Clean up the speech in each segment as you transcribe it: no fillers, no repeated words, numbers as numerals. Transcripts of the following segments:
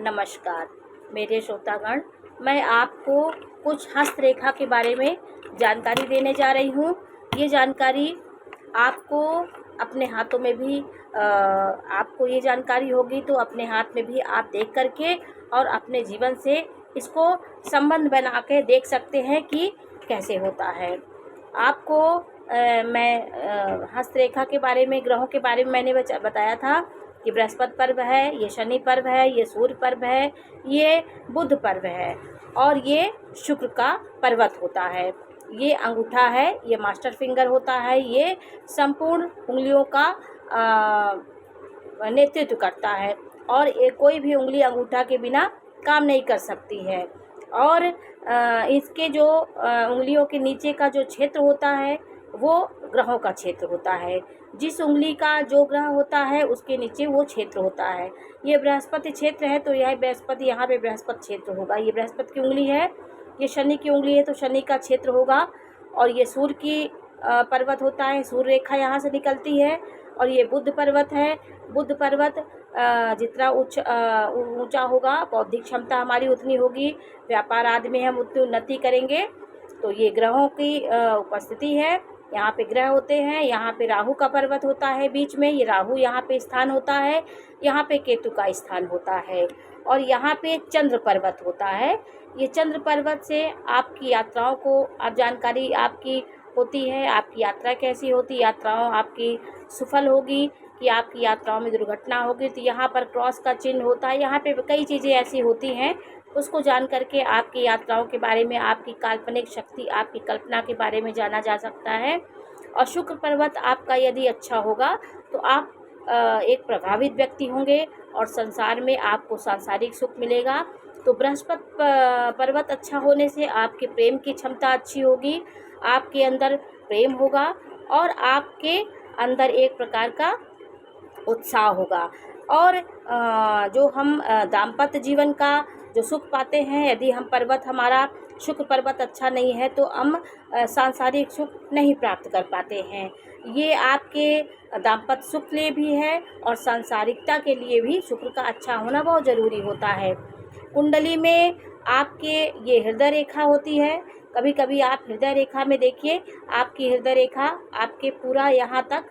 नमस्कार मेरे श्रोतागण, मैं आपको कुछ हस्तरेखा के बारे में जानकारी देने जा रही हूँ। ये जानकारी आपको अपने हाथों में भी आपको ये जानकारी होगी तो अपने हाथ में भी आप देख करके और अपने जीवन से इसको संबंध बना के देख सकते हैं कि कैसे होता है। आपको मैं हस्तरेखा के बारे में, ग्रहों के बारे में मैंने बताया था कि बृहस्पति पर्व है, ये शनि पर्व है, ये सूर्य पर्व है, ये बुध पर्व है और ये शुक्र का पर्वत होता है। ये अंगूठा है, ये मास्टर फिंगर होता है, ये संपूर्ण उंगलियों का नेतृत्व करता है और कोई भी उंगली अंगूठा के बिना काम नहीं कर सकती है। और इसके जो उंगलियों के नीचे का जो क्षेत्र होता है वो ग्रहों का क्षेत्र होता है। जिस उंगली का जो ग्रह होता है उसके नीचे वो क्षेत्र होता है। ये बृहस्पति क्षेत्र है तो यह बृहस्पति, यहाँ पे बृहस्पति क्षेत्र होगा। ये बृहस्पति की उंगली है, ये शनि की उंगली है तो शनि का क्षेत्र होगा। और ये सूर्य की पर्वत होता है, सूर्य रेखा यहाँ से निकलती है। और ये बुध पर्वत है। बुध पर्वत जितना ऊंचा होगा, बौद्धिक क्षमता हमारी उतनी होगी, व्यापार आदि में हम उतनी उन्नति करेंगे। तो ये ग्रहों की उपस्थिति है। यहाँ पे ग्रह होते हैं, यहाँ पे राहु का पर्वत होता है बीच में, ये राहु यहाँ पे स्थान होता है, यहाँ पे केतु का स्थान होता है और यहाँ पे चंद्र पर्वत होता है। ये चंद्र पर्वत से आपकी यात्राओं को आप जानकारी आपकी होती है, आपकी यात्रा कैसी होती, यात्राओं आपकी सफल होगी कि आपकी यात्राओं में दुर्घटना होगी। तो यहाँ पर क्रॉस का चिन्ह होता है। यहाँ पे कई चीज़ें ऐसी होती हैं, उसको जान करके आपकी यात्राओं के बारे में, आपकी काल्पनिक शक्ति, आपकी कल्पना के बारे में जाना जा सकता है। और शुक्र पर्वत आपका यदि अच्छा होगा तो आप एक प्रभावित व्यक्ति होंगे और संसार में आपको सांसारिक सुख मिलेगा। तो बृहस्पति पर्वत अच्छा होने से आपके प्रेम की क्षमता अच्छी होगी, आपके अंदर प्रेम होगा और आपके अंदर एक प्रकार का उत्साह होगा। और जो हम दाम्पत्य जीवन का जो सुख पाते हैं, यदि हम पर्वत हमारा शुक्र पर्वत अच्छा नहीं है तो हम सांसारिक सुख नहीं प्राप्त कर पाते हैं। ये आपके दाम्पत्य सुख के लिए भी है और सांसारिकता के लिए भी शुक्र का अच्छा होना बहुत ज़रूरी होता है। कुंडली में आपके ये हृदय रेखा होती है। कभी कभी आप हृदय रेखा में देखिए, आपकी हृदय रेखा आपके पूरा यहाँ तक,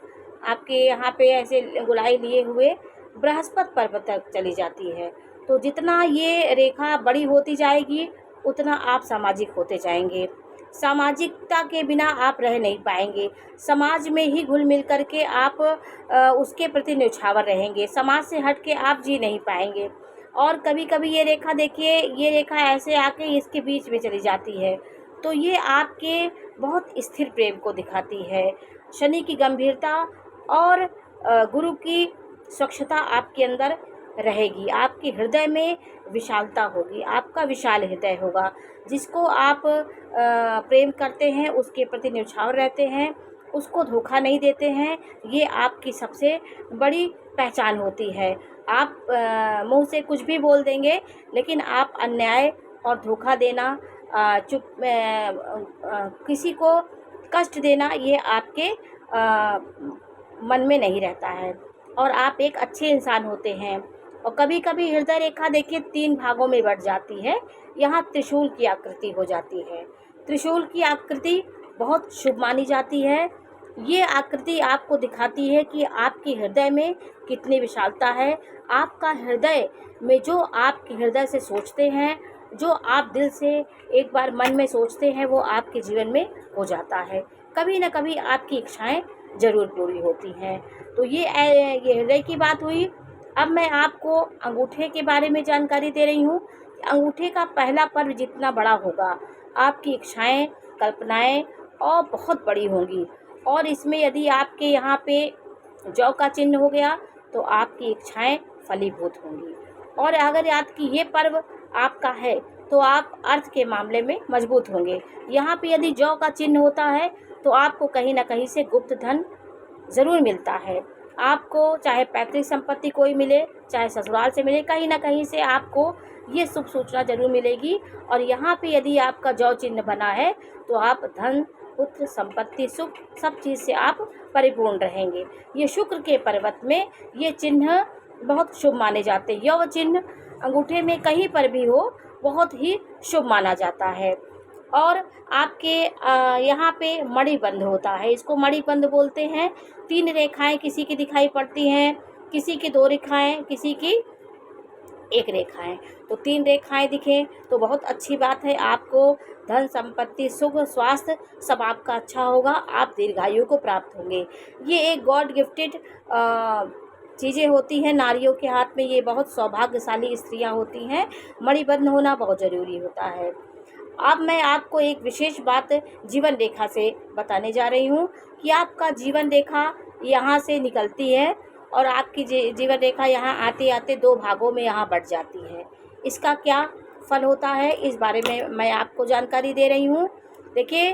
आपके यहाँ पे ऐसे गोलाई लिए हुए बृहस्पति पर्वत तक चली जाती है। तो जितना ये रेखा बड़ी होती जाएगी उतना आप सामाजिक होते जाएंगे। सामाजिकता के बिना आप रह नहीं पाएंगे। समाज में ही घुल मिल करके आप उसके प्रति न्यौछावर रहेंगे। समाज से हट के आप जी नहीं पाएंगे। और कभी कभी ये रेखा देखिए, ये रेखा ऐसे आके इसके बीच में चली जाती है तो ये आपके बहुत स्थिर प्रेम को दिखाती है। शनि की गंभीरता और गुरु की स्वच्छता आपके अंदर रहेगी। आपके हृदय में विशालता होगी, आपका विशाल हृदय होगा। जिसको आप प्रेम करते हैं उसके प्रति न्यौछावर रहते हैं, उसको धोखा नहीं देते हैं। ये आपकी सबसे बड़ी पहचान होती है। आप मुंह से कुछ भी बोल देंगे लेकिन आप अन्याय और धोखा देना, किसी को कष्ट देना, ये आपके मन में नहीं रहता है और आप एक अच्छे इंसान होते हैं। और कभी कभी हृदय रेखा देखिए 3 भागों में बढ़ जाती है। यहाँ त्रिशूल की आकृति हो जाती है। त्रिशूल की आकृति बहुत शुभ मानी जाती है। ये आकृति आपको दिखाती है कि आपके हृदय में कितनी विशालता है। आपका हृदय में जो आपके हृदय से सोचते हैं, जो आप दिल से एक बार मन में सोचते हैं, वो आपके जीवन में हो जाता है। कभी न कभी आपकी इच्छाएं ज़रूर पूरी होती हैं। तो ये हृदय की बात हुई। अब मैं आपको अंगूठे के बारे में जानकारी दे रही हूँ। अंगूठे का पहला पर्व जितना बड़ा होगा, आपकी इच्छाएं, कल्पनाएं और बहुत बड़ी होंगी। और इसमें यदि आपके यहाँ पे जौ का चिन्ह हो गया तो आपकी इच्छाएं फलीभूत होंगी। और अगर आपकी ये पर्व आपका है तो आप अर्थ के मामले में मजबूत होंगे। यहाँ पे यदि जौ का चिन्ह होता है तो आपको कहीं ना कहीं से गुप्त धन ज़रूर मिलता है। आपको चाहे पैतृक संपत्ति कोई मिले, चाहे ससुराल से मिले, कहीं ना कहीं से आपको ये शुभ सूचना जरूर मिलेगी। और यहाँ पे यदि आपका जौ चिन्ह बना है तो आप धन, पुत्र, संपत्ति, सुख, सब चीज़ से आप परिपूर्ण रहेंगे। ये शुक्र के पर्वत में ये चिन्ह बहुत शुभ माने जाते हैं। यौ चिन्ह अंगूठे में कहीं पर भी हो बहुत ही शुभ माना जाता है। और आपके यहाँ पे मणिबंध होता है, इसको मणिबंध बोलते हैं। 3 रेखाएं किसी की दिखाई पड़ती हैं, किसी की 2 रेखाएं, किसी की 1 रेखाएं। तो 3 रेखाएं दिखें तो बहुत अच्छी बात है। आपको धन संपत्ति सुख स्वास्थ्य सब आपका अच्छा होगा, आप दीर्घायु को प्राप्त होंगे। ये एक गॉड गिफ्टेड चीज़ें होती हैं नारियों के हाथ में, ये बहुत सौभाग्यशाली स्त्रियां होती हैं। मणिबंध होना बहुत ज़रूरी होता है। अब मैं आपको एक विशेष बात जीवन रेखा से बताने जा रही हूँ कि आपका जीवन रेखा यहाँ से निकलती है और आपकी जीवन रेखा यहाँ आते आते 2 भागों में यहाँ बँट जाती है। इसका क्या फल होता है इस बारे में मैं आपको जानकारी दे रही हूँ। देखिए,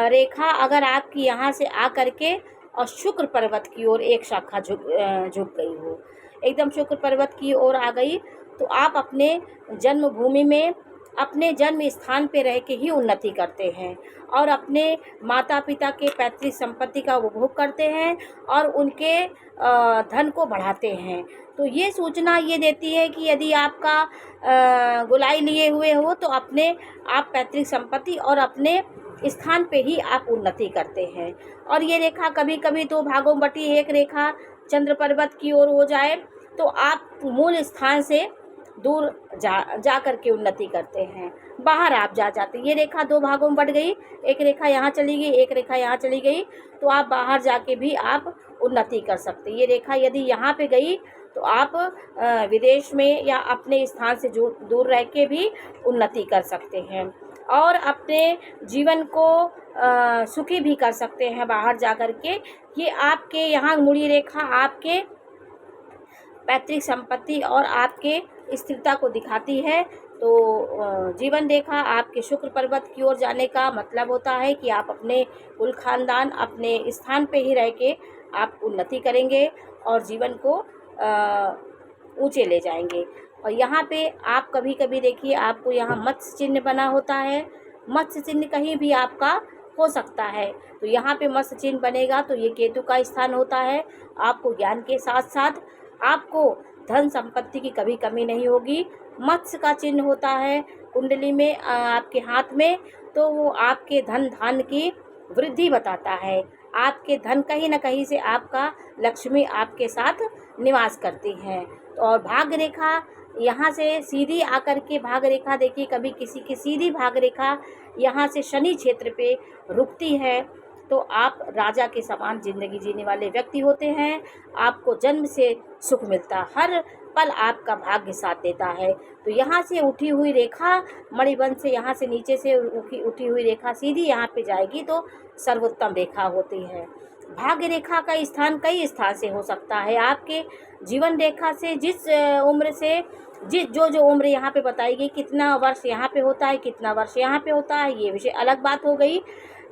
रेखा अगर आपकी यहाँ से आ करके और शुक्र पर्वत की ओर एक शाखा झुक गई हो, एकदम शुक्र पर्वत की ओर आ गई, तो आप अपने जन्मभूमि में अपने जन्म स्थान पे रह के ही उन्नति करते हैं और अपने माता पिता के पैतृक संपत्ति का उपभोग करते हैं और उनके धन को बढ़ाते हैं। तो ये सूचना ये देती है कि यदि आपका गोलाई लिए हुए हो तो अपने आप पैतृक संपत्ति और अपने स्थान पे ही आप उन्नति करते हैं। और ये रेखा कभी कभी 2 भागों में बटी एक रेखा चंद्र पर्वत की ओर हो जाए तो आप मूल स्थान से दूर जा कर के उन्नति करते हैं, बाहर आप जाते हैं। ये रेखा 2 भागों में बढ़ गई, एक रेखा यहाँ चली गई, एक रेखा यहाँ चली गई, तो आप बाहर जाके भी आप उन्नति कर सकते हैं। ये रेखा यदि यहाँ पे गई तो आप विदेश में या अपने स्थान से दूर रह के भी उन्नति कर सकते हैं और अपने जीवन को सुखी भी कर सकते हैं बाहर जा कर के। ये आपके यहाँ मुड़ी रेखा आपके पैतृक संपत्ति और आपके स्थिरता को दिखाती है। तो जीवन रेखा आपके शुक्र पर्वत की ओर जाने का मतलब होता है कि आप अपने कुल खानदान अपने स्थान पे ही रह के आप उन्नति करेंगे और जीवन को ऊंचे ले जाएंगे। और यहाँ पे आप कभी कभी देखिए आपको यहाँ मत्स्य चिन्ह बना होता है, मत्स्य चिन्ह कहीं भी आपका हो सकता है। तो यहाँ पे मत्स्य चिन्ह बनेगा तो ये केतु का स्थान होता है। आपको ज्ञान के साथ साथ आपको धन संपत्ति की कभी कमी नहीं होगी। मत्स्य का चिन्ह होता है कुंडली में आपके हाथ में, तो वो आपके धन धान्य की वृद्धि बताता है। आपके धन कहीं ना कहीं से आपका लक्ष्मी आपके साथ निवास करती है। तो और भाग्य रेखा यहाँ से सीधी आकर के भाग्य रेखा देखिए, कभी किसी की सीधी भाग्य रेखा यहाँ से शनि क्षेत्र पे रुकती है तो आप राजा के समान जिंदगी जीने वाले व्यक्ति होते हैं। आपको जन्म से सुख मिलता, हर पल आपका भाग्य साथ देता है। तो यहाँ से उठी हुई रेखा मणिबंध से यहाँ से नीचे से उठी हुई रेखा सीधी यहाँ पे जाएगी तो सर्वोत्तम रेखा होती है। भाग्य रेखा का स्थान कई स्थान से हो सकता है। आपके जीवन रेखा से जिस उम्र से जो उम्र यहाँ पे बताई गई, कितना वर्ष यहाँ पे होता है, कितना वर्ष यहाँ पे होता है, ये विषय अलग बात हो गई।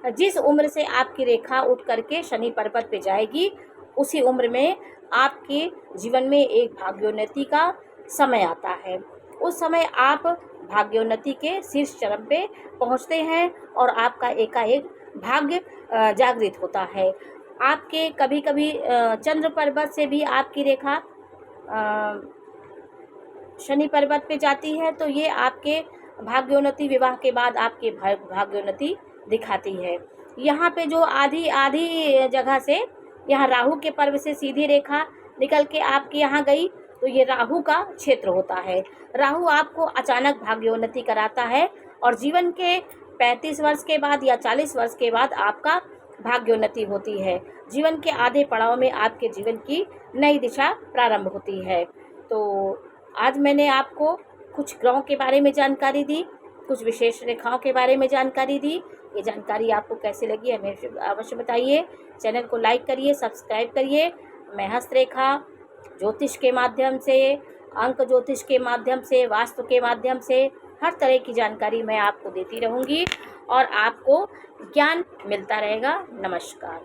जिस उम्र से आपकी रेखा उठ करके शनि पर्वत पे जाएगी उसी उम्र में आपके जीवन में एक भाग्योन्नति का समय आता है। उस समय आप भाग्योन्नति के शीर्ष चरम पे पहुंचते हैं और आपका एकाएक भाग्य जागृत होता है। आपके कभी कभी चंद्र पर्वत से भी आपकी रेखा शनि पर्वत पे जाती है तो ये आपके भाग्योन्नति विवाह के बाद आपके भाग्योन्नति दिखाती है। यहाँ पे जो आधी जगह से यहाँ राहु के पर्व से सीधी रेखा निकल के आपके यहाँ गई तो ये राहु का क्षेत्र होता है। राहु आपको अचानक भाग्योन्नति कराता है और जीवन के 35 वर्ष के बाद या 40 वर्ष के बाद आपका भाग्योन्नति होती है। जीवन के आधे पड़ाव में आपके जीवन की नई दिशा प्रारंभ होती है। तो आज मैंने आपको कुछ ग्रहों के बारे में जानकारी दी, कुछ विशेष रेखाओं के बारे में जानकारी दी। ये जानकारी आपको कैसे लगी हमें अवश्य बताइए। चैनल को लाइक करिए, सब्सक्राइब करिए। मैं हस्तरेखा ज्योतिष के माध्यम से, अंक ज्योतिष के माध्यम से, वास्तु के माध्यम से हर तरह की जानकारी मैं आपको देती रहूँगी और आपको ज्ञान मिलता रहेगा। नमस्कार।